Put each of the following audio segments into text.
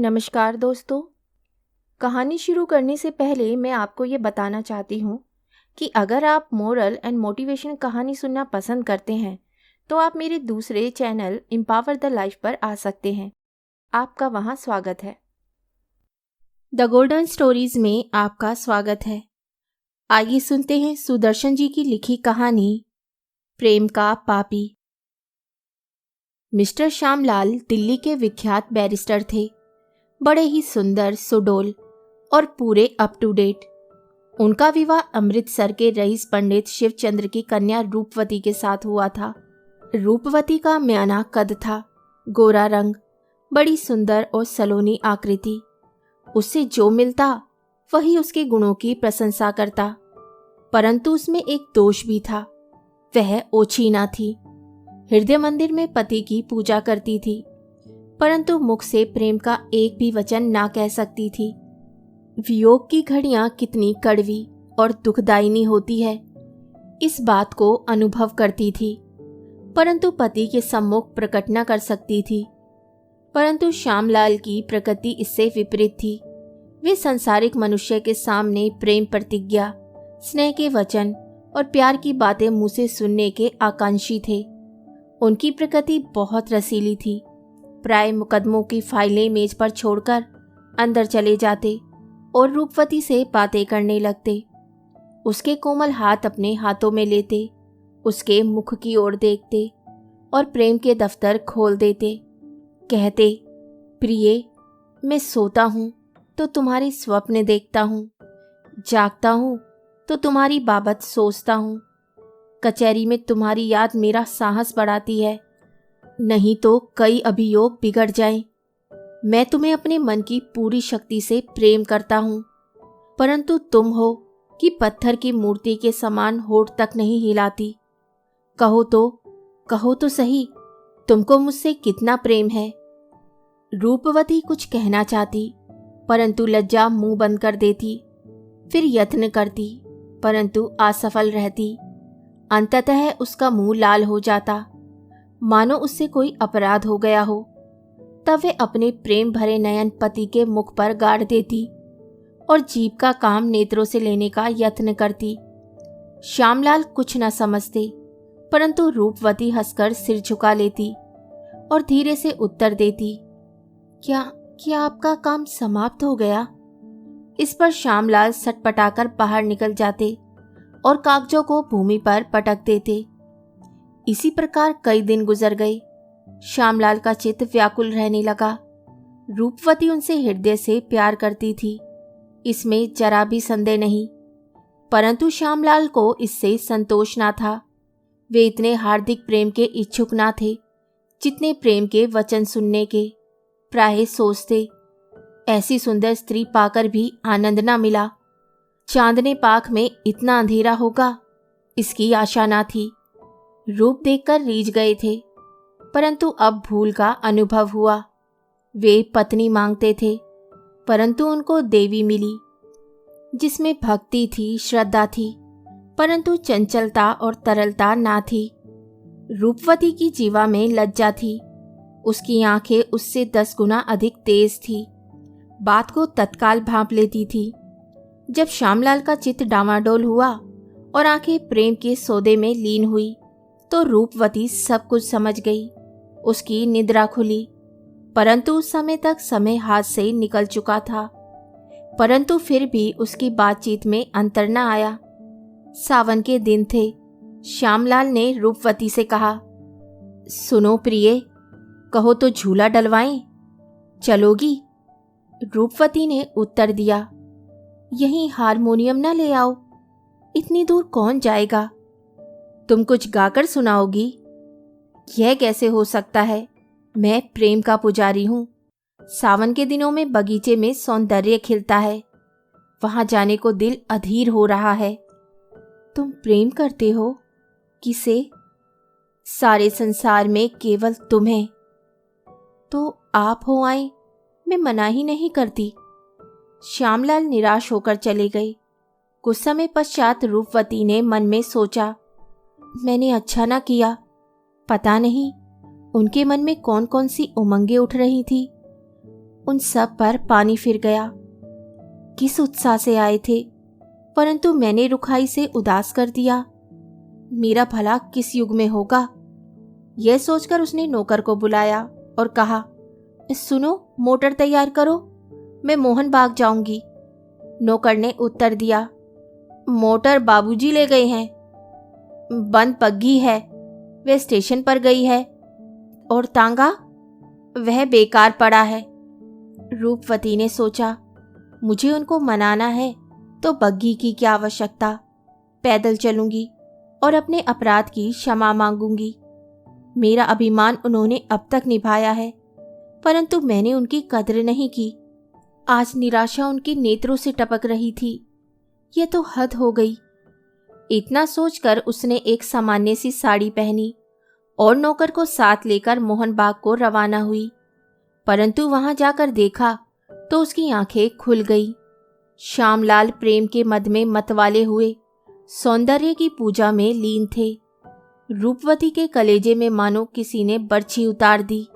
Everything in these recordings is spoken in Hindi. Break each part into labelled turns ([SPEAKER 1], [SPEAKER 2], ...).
[SPEAKER 1] नमस्कार दोस्तों। कहानी शुरू करने से पहले मैं आपको ये बताना चाहती हूँ कि अगर आप मोरल एंड मोटिवेशन कहानी सुनना पसंद करते हैं तो आप मेरे दूसरे चैनल एम्पावर द लाइफ पर आ सकते हैं। आपका वहाँ स्वागत है। द गोल्डन स्टोरीज में आपका स्वागत है। आइए सुनते हैं सुदर्शन जी की लिखी कहानी प्रेम का पापी। मिस्टर श्यामलाल दिल्ली के विख्यात बैरिस्टर थे। बड़े ही सुंदर, सुडौल और पूरे अप टू डेट। उनका विवाह अमृतसर के रईस पंडित शिवचंद्र की कन्या रूपवती के साथ हुआ था। रूपवती का म्याना कद था, गोरा रंग, बड़ी सुंदर और सलोनी आकृति। उससे जो मिलता वही उसके गुणों की प्रशंसा करता, परंतु उसमें एक दोष भी था। वह ओछीना थी। हृदय मंदिर में पति की पूजा करती थी, परंतु मुख से प्रेम का एक भी वचन ना कह सकती थी। वियोग की घड़ियां कितनी कड़वी और दुखदायिनी होती है, इस बात को अनुभव करती थी, परंतु पति के सम्मुख प्रकट न कर सकती थी। परंतु श्यामलाल की प्रकृति इससे विपरीत थी। वे संसारिक मनुष्य के सामने प्रेम प्रतिज्ञा, स्नेह के वचन और प्यार की बातें मुंह से सुनने के आकांक्षी थे। उनकी प्रकृति बहुत रसीली थी। प्राय मुकदमों की फाइलें मेज पर छोड़कर अंदर चले जाते और रूपवती से बातें करने लगते। उसके कोमल हाथ अपने हाथों में लेते, उसके मुख की ओर देखते और प्रेम के दफ्तर खोल देते। कहते, प्रिय, मैं सोता हूँ तो तुम्हारे स्वप्न देखता हूँ, जागता हूँ तो तुम्हारी बाबत सोचता हूँ। कचहरी में तुम्हारी याद मेरा साहस बढ़ाती है, नहीं तो कई अभियोग बिगड़ जाएं। मैं तुम्हें अपने मन की पूरी शक्ति से प्रेम करता हूँ, परंतु तुम हो कि पत्थर की मूर्ति के समान होठ तक नहीं हिलाती। कहो तो सही, तुमको मुझसे कितना प्रेम है। रूपवती कुछ कहना चाहती, परंतु लज्जा मुंह बंद कर देती। फिर यत्न करती, परंतु असफल रहती। अंततः उसका मुंह लाल हो जाता, मानो उससे कोई अपराध हो गया हो। तब वे अपने प्रेम भरे नयन पति के मुख पर गाड़ देती और जीभ का काम नेत्रों से लेने का यत्न करती। श्यामलाल कुछ न समझते, परंतु रूपवती हंसकर सिर झुका लेती और धीरे से उत्तर देती, क्या आपका काम समाप्त हो गया? इस पर श्यामलाल सटपटाकर बाहर निकल जाते और कागजों को भूमि पर पटक देते। इसी प्रकार कई दिन गुजर गए। श्यामलाल का चित्त व्याकुल रहने लगा। रूपवती उनसे हृदय से प्यार करती थी, इसमें जरा भी संदेह नहीं, परंतु श्यामलाल को इससे संतोष ना था। वे इतने हार्दिक प्रेम के इच्छुक ना थे जितने प्रेम के वचन सुनने के। प्राय सोचते, ऐसी सुंदर स्त्री पाकर भी आनंद ना मिला। चांदने पाख में इतना अंधेरा होगा, इसकी आशा ना थी। रूप देखकर रीझ गए थे, परंतु अब भूल का अनुभव हुआ। वे पत्नी मांगते थे, परंतु उनको देवी मिली, जिसमें भक्ति थी, श्रद्धा थी, परंतु चंचलता और तरलता ना थी। रूपवती की जीवा में लज्जा थी। उसकी आंखें उससे 10 गुना अधिक तेज थी, बात को तत्काल भांप लेती थी। जब श्यामलाल का चित्त डामाडोल हुआ और आंखें प्रेम के सौदे में लीन हुई, तो रूपवती सब कुछ समझ गई। उसकी निद्रा खुली, परंतु उस समय तक समय हाथ से निकल चुका था। परंतु फिर भी उसकी बातचीत में अंतर न आया। सावन के दिन थे। श्यामलाल ने रूपवती से कहा, सुनो प्रिय, कहो तो झूला डलवाएं, चलोगी? रूपवती ने उत्तर दिया, यहीं हारमोनियम न ले आओ, इतनी दूर कौन जाएगा? तुम कुछ गाकर सुनाओगी? यह कैसे हो सकता है? मैं प्रेम का पुजारी हूँ। सावन के दिनों में बगीचे में सौंदर्य खिलता है, वहां जाने को दिल अधीर हो रहा है। तुम प्रेम करते हो? किसे? सारे संसार में केवल तुम्हें। तो आप हो आए, मैं मना ही नहीं करती। श्यामलाल निराश होकर चले गए। कुछ समय पश्चात रूपवती ने मन में सोचा, मैंने अच्छा ना किया। पता नहीं उनके मन में कौन कौन सी उमंगें उठ रही थी। उन सब पर पानी फिर गया। किस उत्साह से आए थे, परंतु मैंने रुखाई से उदास कर दिया। मेरा भला किस युग में होगा। यह सोचकर उसने नौकर को बुलाया और कहा, सुनो, मोटर तैयार करो, मैं मोहन बाग जाऊंगी। नौकर ने उत्तर दिया, मोटर बाबूजी ले गए हैं, बंद पग्घी है, वे स्टेशन पर गई है, और तांगा वह बेकार पड़ा है। रूपवती ने सोचा, मुझे उनको मनाना है तो बग्घी की क्या आवश्यकता, पैदल चलूंगी और अपने अपराध की क्षमा मांगूंगी। मेरा अभिमान उन्होंने अब तक निभाया है, परंतु मैंने उनकी कद्र नहीं की। आज निराशा उनके नेत्रों से टपक रही थी। यह तो हद हो गई। इतना सोचकर उसने एक सामान्य सी साड़ी पहनी और नौकर को साथ लेकर मोहन बाग को रवाना हुई। परंतु वहां जाकर देखा तो उसकी आंखें खुल गई। श्यामलाल प्रेम के मद में मतवाले हुए सौंदर्य की पूजा में लीन थे। रूपवती के कलेजे में मानो किसी ने बर्छी उतार दी।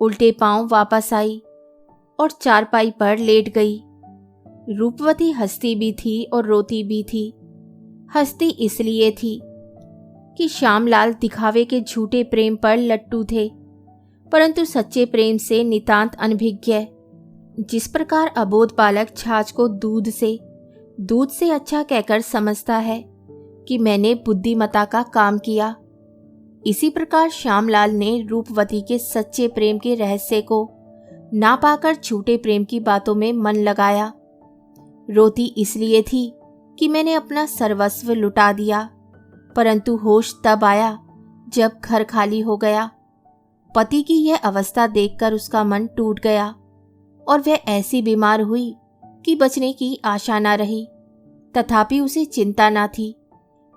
[SPEAKER 1] उल्टे पांव वापस आई और चारपाई पर लेट गई। रूपवती हंसती भी थी और रोती भी थी। हंसती इसलिए थी कि श्यामलाल दिखावे के झूठे प्रेम पर लट्टू थे, परंतु सच्चे प्रेम से नितांत अनभिज्ञ। जिस प्रकार अबोध बालक छाछ को दूध से अच्छा कहकर समझता है कि मैंने बुद्धिमता का काम किया, इसी प्रकार श्यामलाल ने रूपवती के सच्चे प्रेम के रहस्य को ना पाकर झूठे प्रेम की बातों में मन लगाया। रोती इसलिए थी कि मैंने अपना सर्वस्व लुटा दिया, परंतु होश तब आया जब घर खाली हो गया। पति की यह अवस्था देखकर उसका मन टूट गया और वह ऐसी बीमार हुई कि बचने की आशा न रही। तथापि उसे चिंता न थी,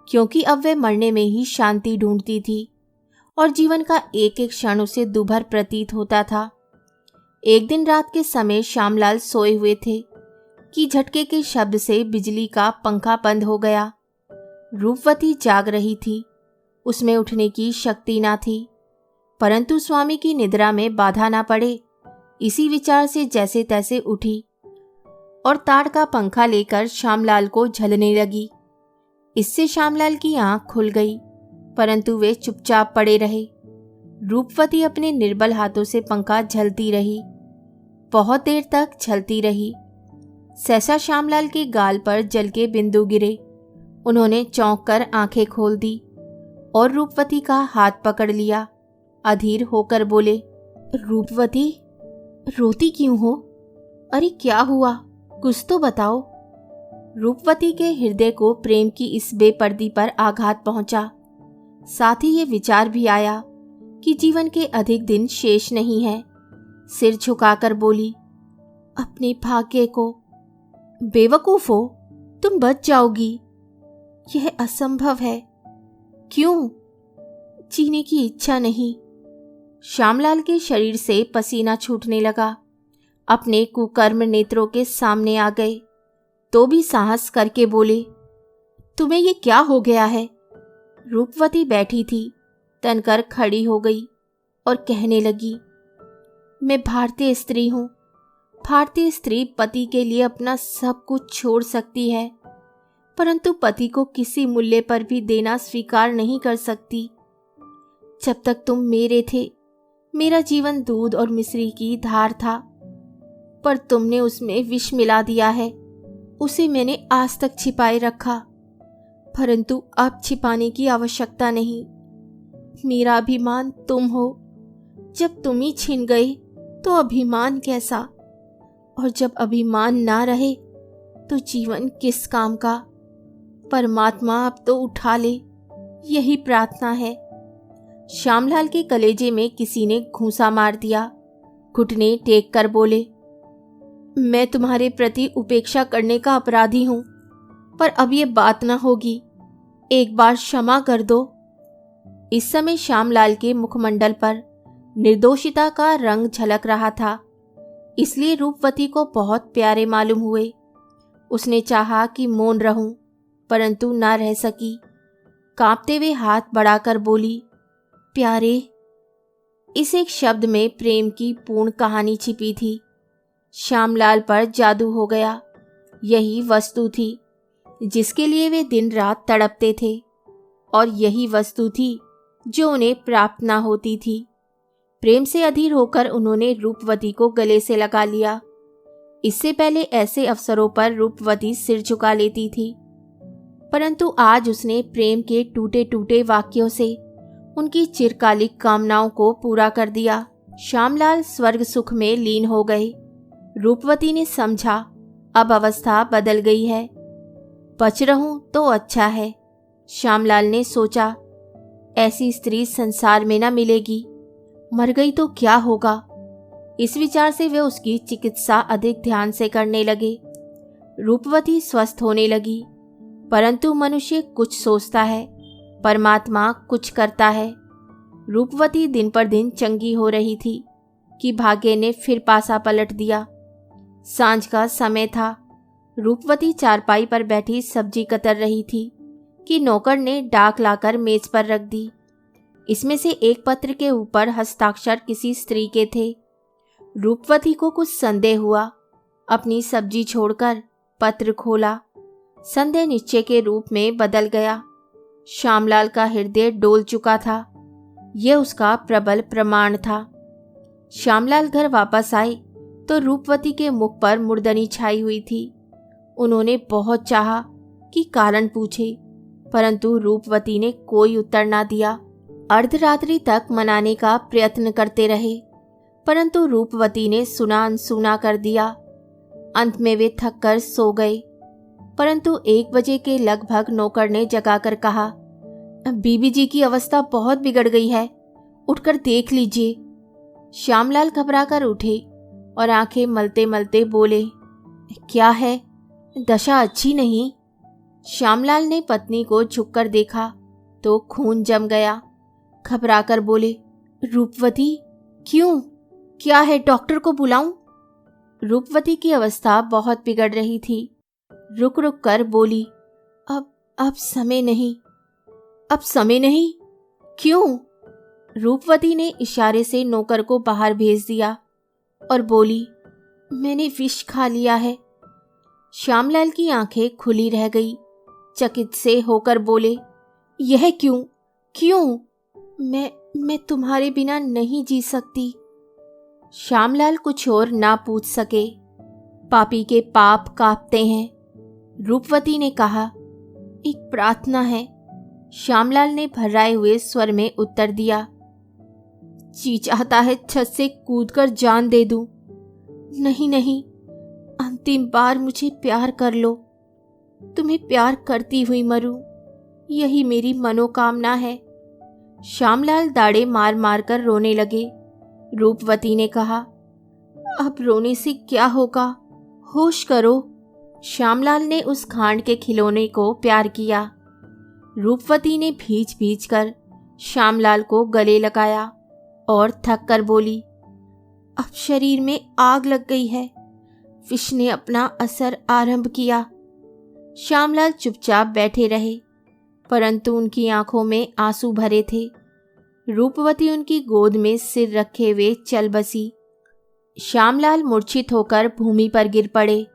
[SPEAKER 1] क्योंकि अब वह मरने में ही शांति ढूंढती थी और जीवन का एक एक क्षण उसे दुभर प्रतीत होता था। एक दिन रात के समय श्यामलाल सोए हुए थे कि झटके के शब्द से बिजली का पंखा बंद हो गया। रूपवती जाग रही थी, उसमें उठने की शक्ति ना थी, परंतु स्वामी की निद्रा में बाधा ना पड़े, इसी विचार से जैसे तैसे उठी और ताड़ का पंखा लेकर श्यामलाल को झलने लगी। इससे श्यामलाल की आंख खुल गई, परंतु वे चुपचाप पड़े रहे। रूपवती अपने निर्बल हाथों से पंखा झलती रही, बहुत देर तक झलती रही। सहसा श्यामलाल के गाल पर जल के बिंदु गिरे। उन्होंने चौंक कर आंखें खोल दी और रूपवती का हाथ पकड़ लिया। अधीर होकर बोले, रूपवती, रोती क्यों हो? अरे क्या हुआ, कुछ तो बताओ। रूपवती के हृदय को प्रेम की इस बेपर्दी पर आघात पहुंचा। साथ ही ये विचार भी आया कि जीवन के अधिक दिन शेष नहीं है। सिर झुकाकर बोली, अपने भाग्य को। बेवकूफ हो, तुम बच जाओगी। यह असंभव है। क्यों? जीने की इच्छा नहीं। श्यामलाल के शरीर से पसीना छूटने लगा। अपने कुकर्म नेत्रों के सामने आ गए तो भी साहस करके बोले, तुम्हें ये क्या हो गया है? रूपवती बैठी थी, तनकर खड़ी हो गई और कहने लगी, मैं भारतीय स्त्री हूँ। भारतीय स्त्री पति के लिए अपना सब कुछ छोड़ सकती है, परंतु पति को किसी मूल्य पर भी देना स्वीकार नहीं कर सकती। जब तक तुम मेरे थे, मेरा जीवन दूध और मिश्री की धार था, पर तुमने उसमें विष मिला दिया है। उसे मैंने आज तक छिपाए रखा, परंतु अब छिपाने की आवश्यकता नहीं। मेरा अभिमान तुम हो। जब तुम ही छिन गए तो अभिमान कैसा? और जब अभिमान ना रहे तो जीवन किस काम का? परमात्मा अब तो उठा ले, यही प्रार्थना है। श्यामलाल के कलेजे में किसी ने घूंसा मार दिया। घुटने टेक कर बोले, मैं तुम्हारे प्रति उपेक्षा करने का अपराधी हूं, पर अब ये बात ना होगी। एक बार क्षमा कर दो। इस समय श्यामलाल के मुखमंडल पर निर्दोषिता का रंग झलक रहा था, इसलिए रूपवती को बहुत प्यारे मालूम हुए। उसने चाहा कि मौन रहूं, परंतु ना रह सकी। कांपते हुए हाथ बढ़ाकर बोली, प्यारे। इस एक शब्द में प्रेम की पूर्ण कहानी छिपी थी। श्यामलाल पर जादू हो गया। यही वस्तु थी जिसके लिए वे दिन रात तड़पते थे, और यही वस्तु थी जो उन्हें प्राप्त ना होती थी। प्रेम से अधीर होकर उन्होंने रूपवती को गले से लगा लिया। इससे पहले ऐसे अवसरों पर रूपवती सिर झुका लेती थी, परंतु आज उसने प्रेम के टूटे टूटे वाक्यों से उनकी चिरकालिक कामनाओं को पूरा कर दिया। श्यामलाल स्वर्ग सुख में लीन हो गए। रूपवती ने समझा अब अवस्था बदल गई है, बच रहूं तो अच्छा है। श्यामलाल ने सोचा ऐसी स्त्री संसार में न मिलेगी, मर गई तो क्या होगा। इस विचार से वे उसकी चिकित्सा अधिक ध्यान से करने लगे। रूपवती स्वस्थ होने लगी, परंतु मनुष्य कुछ सोचता है, परमात्मा कुछ करता है। रूपवती दिन पर दिन चंगी हो रही थी कि भाग्य ने फिर पासा पलट दिया। सांझ का समय था। रूपवती चारपाई पर बैठी सब्जी कतर रही थी कि नौकर ने डाक लाकर मेज पर रख दी। इसमें से एक पत्र के ऊपर हस्ताक्षर किसी स्त्री के थे। रूपवती को कुछ संदेह हुआ। अपनी सब्जी छोड़कर पत्र खोला। संदेह निश्चय के रूप में बदल गया। श्यामलाल का हृदय डोल चुका था। यह उसका प्रबल प्रमाण था। श्यामलाल घर वापस आए तो रूपवती के मुख पर मुर्दनी छाई हुई थी। उन्होंने बहुत चाहा कि कारण पूछे, परंतु रूपवती ने कोई उत्तर ना दिया। अर्धरात्रि तक मनाने का प्रयत्न करते रहे, परंतु रूपवती ने सुना अनसुना कर दिया। अंत में वे थक कर सो गए, परंतु 1 बजे के लगभग नौकर ने जगाकर कहा, बीबी जी की अवस्था बहुत बिगड़ गई है, उठकर देख लीजिए। श्यामलाल घबराकर उठे और आंखें मलते मलते बोले, क्या है, दशा अच्छी नहीं। श्यामलाल ने पत्नी को झुककर देखा तो खून जम गया। घबराकर बोले, रूपवती क्यों, क्या है, डॉक्टर को बुलाऊं? रूपवती की अवस्था बहुत बिगड़ रही थी। रुक रुक कर बोली, अब समय नहीं। अब समय नहीं? क्यों? रूपवती ने इशारे से नौकर को बाहर भेज दिया और बोली, मैंने विष खा लिया है। श्यामलाल की आंखें खुली रह गई। चकित से होकर बोले, यह क्यों? क्यों? मैं तुम्हारे बिना नहीं जी सकती। श्यामलाल कुछ और ना पूछ सके। पापी के पाप कांपते हैं। रूपवती ने कहा, एक प्रार्थना है। श्यामलाल ने भर्राए हुए स्वर में उत्तर दिया, जी चाहता है छत से कूदकर जान दे दूं। नहीं नहीं, अंतिम बार मुझे प्यार कर लो। तुम्हें प्यार करती हुई मरूं, यही मेरी मनोकामना है। श्यामलाल दाढ़े मार मार कर रोने लगे। रूपवती ने कहा, अब रोने से क्या होगा, होश करो। श्यामलाल ने उस खांड के खिलौने को प्यार किया। रूपवती ने भीज भीज कर श्यामलाल को गले लगाया और थक कर बोली, अब शरीर में आग लग गई है, विष ने अपना असर आरंभ किया। श्यामलाल चुपचाप बैठे रहे, परंतु उनकी आंखों में आंसू भरे थे। रूपवती उनकी गोद में सिर रखे हुए चल बसी। श्यामलाल मूर्छित होकर भूमि पर गिर पड़े।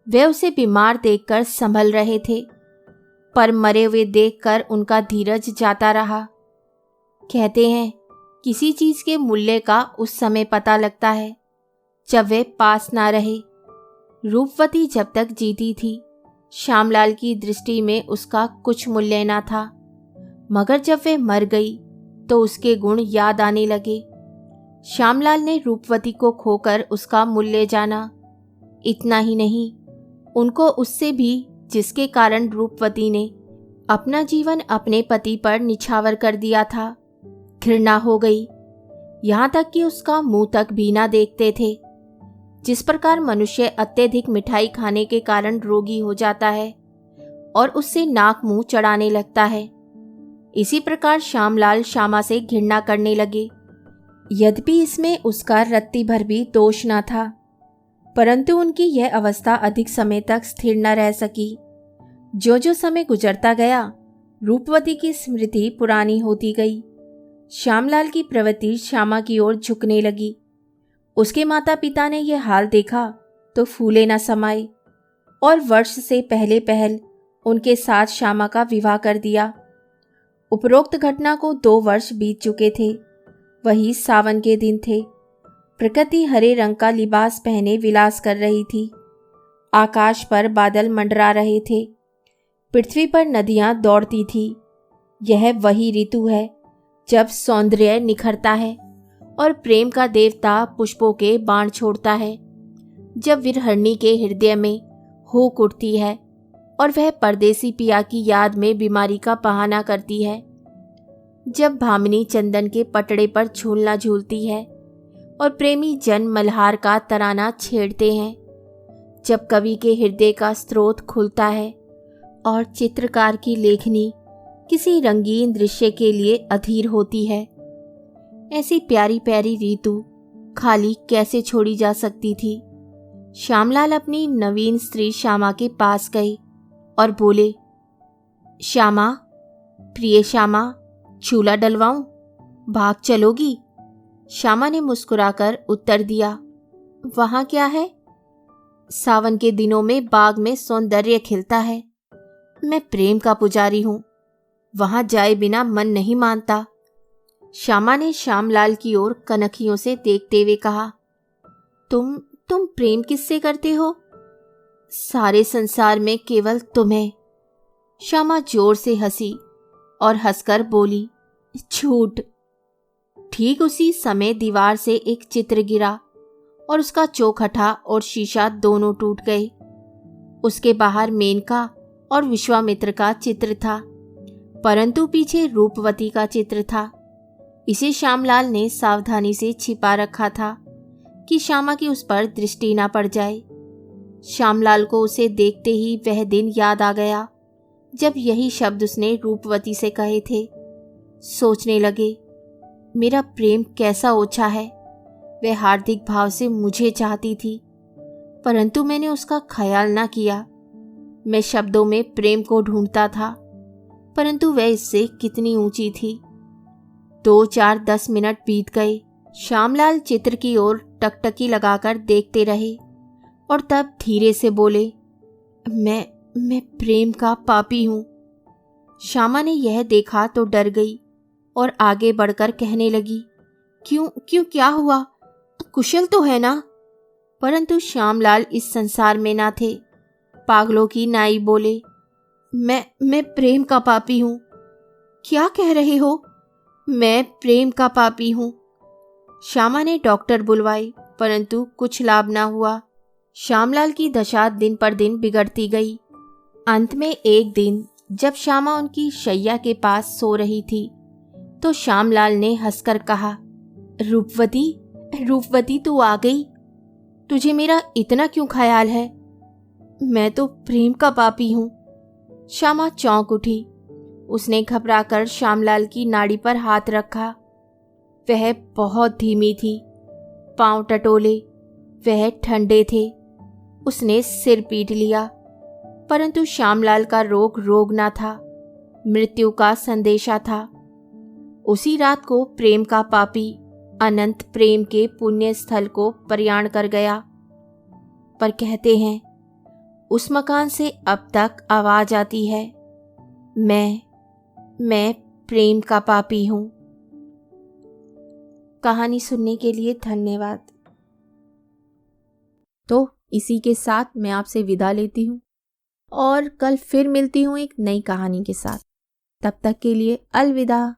[SPEAKER 1] वे उसे बीमार देखकर संभल रहे थे, पर मरे हुए देखकर उनका धीरज जाता रहा। कहते हैं किसी चीज के मूल्य का उस समय पता लगता है जब वे पास ना रहे। रूपवती जब तक जीती थी, श्यामलाल की दृष्टि में उसका कुछ मूल्य ना था, मगर जब वे मर गई तो उसके गुण याद आने लगे। श्यामलाल ने रूपवती को खोकर उसका मूल्य जाना। इतना ही नहीं, उनको उससे भी, जिसके कारण रूपवती ने अपना जीवन अपने पति पर निछावर कर दिया था, घृणा हो गई। यहाँ तक कि उसका मुंह तक भी ना देखते थे। जिस प्रकार मनुष्य अत्यधिक मिठाई खाने के कारण रोगी हो जाता है और उससे नाक मुंह चढ़ाने लगता है, इसी प्रकार श्यामलाल श्यामा से घृणा करने लगे। यद्यपि इसमें उसका रत्ती भर भी दोष न था, परंतु उनकी यह अवस्था अधिक समय तक स्थिर न रह सकी। जो जो समय गुजरता गया, रूपवती की स्मृति पुरानी होती गई। श्यामलाल की प्रवृत्ति श्यामा की ओर झुकने लगी। उसके माता पिता ने यह हाल देखा तो फूले न समाये और वर्ष से पहले पहल उनके साथ श्यामा का विवाह कर दिया। उपरोक्त घटना को 2 वर्ष बीत चुके थे। वही सावन के दिन थे। प्रकृति हरे रंग का लिबास पहने विलास कर रही थी। आकाश पर बादल मंडरा रहे थे। पृथ्वी पर नदियां दौड़ती थी। यह वही ऋतु है जब सौंदर्य निखरता है और प्रेम का देवता पुष्पों के बाण छोड़ता है, जब विरहरणी के हृदय में हुक उठती है और वह परदेसी पिया की याद में बीमारी का बहाना करती है, जब भामिनी चंदन के पटड़े पर झूलना झूलती है और प्रेमी जन मल्हार का तराना छेड़ते हैं, जब कवि के हृदय का स्रोत खुलता है और चित्रकार की लेखनी किसी रंगीन दृश्य के लिए अधीर होती है, ऐसी प्यारी प्यारी ऋतु खाली कैसे छोड़ी जा सकती थी। श्यामलाल अपनी नवीन स्त्री श्यामा के पास गए और बोले, श्यामा, प्रिय श्यामा, झूला डलवाऊं, भाग चलोगी? श्यामा ने मुस्कुराकर उत्तर दिया, वहां क्या है? सावन के दिनों में बाग में सौंदर्य खिलता है। मैं प्रेम का पुजारी हूं, वहां जाए बिना मन नहीं मानता। श्यामा ने श्यामलाल की ओर कनखियों से देखते हुए कहा, तुम प्रेम किससे करते हो? सारे संसार में केवल तुम्हें। श्यामा जोर से हंसी और हंसकर बोली, झूठ। ठीक उसी समय दीवार से एक चित्र गिरा और उसका चौखटा और शीशा दोनों टूट गए। उसके बाहर मेनका और विश्वामित्र का चित्र था, परंतु पीछे रूपवती का चित्र था। इसे श्यामलाल ने सावधानी से छिपा रखा था कि श्यामा की उस पर दृष्टि ना पड़ जाए। श्यामलाल को उसे देखते ही वह दिन याद आ गया जब यही शब्द उसने रूपवती से कहे थे। सोचने लगे, मेरा प्रेम कैसा ओछा है। वह हार्दिक भाव से मुझे चाहती थी, परंतु मैंने उसका ख्याल ना किया। मैं शब्दों में प्रेम को ढूंढता था, परंतु वह इससे कितनी ऊंची थी। 2, 4, 10 मिनट बीत गए। श्यामलाल चित्र की ओर टकटकी लगाकर देखते रहे और तब धीरे से बोले, मैं प्रेम का पापी हूं। श्यामा ने यह देखा तो डर गई और आगे बढ़कर कहने लगी, क्यों क्या हुआ? कुशल तो है ना? परंतु श्यामलाल इस संसार में ना थे। पागलों की नाई बोले, मैं प्रेम का पापी हूं। क्या कह रहे हो? मैं प्रेम का पापी हूं। श्यामा ने डॉक्टर बुलवाए, परंतु कुछ लाभ ना हुआ। श्यामलाल की दशा दिन पर दिन बिगड़ती गई। अंत में एक दिन जब श्यामा उनकी शैया के पास सो रही थी तो श्यामलाल ने हंसकर कहा, रूपवती तू आ गई। तुझे मेरा इतना क्यों ख्याल है? मैं तो प्रेम का पापी हूं। श्यामा चौंक उठी। उसने घबराकर श्यामलाल की नाड़ी पर हाथ रखा। वह बहुत धीमी थी, पांव टटोले, वह ठंडे थे। उसने सिर पीट लिया, परंतु श्यामलाल का रोग ना था, मृत्यु का संदेशा था। उसी रात को प्रेम का पापी अनंत प्रेम के पुण्य स्थल को प्रयाण कर गया। पर कहते हैं उस मकान से अब तक आवाज आती है, मैं प्रेम का पापी हूं। कहानी सुनने के लिए धन्यवाद। तो इसी के साथ मैं आपसे विदा लेती हूँ और कल फिर मिलती हूँ एक नई कहानी के साथ। तब तक के लिए अलविदा।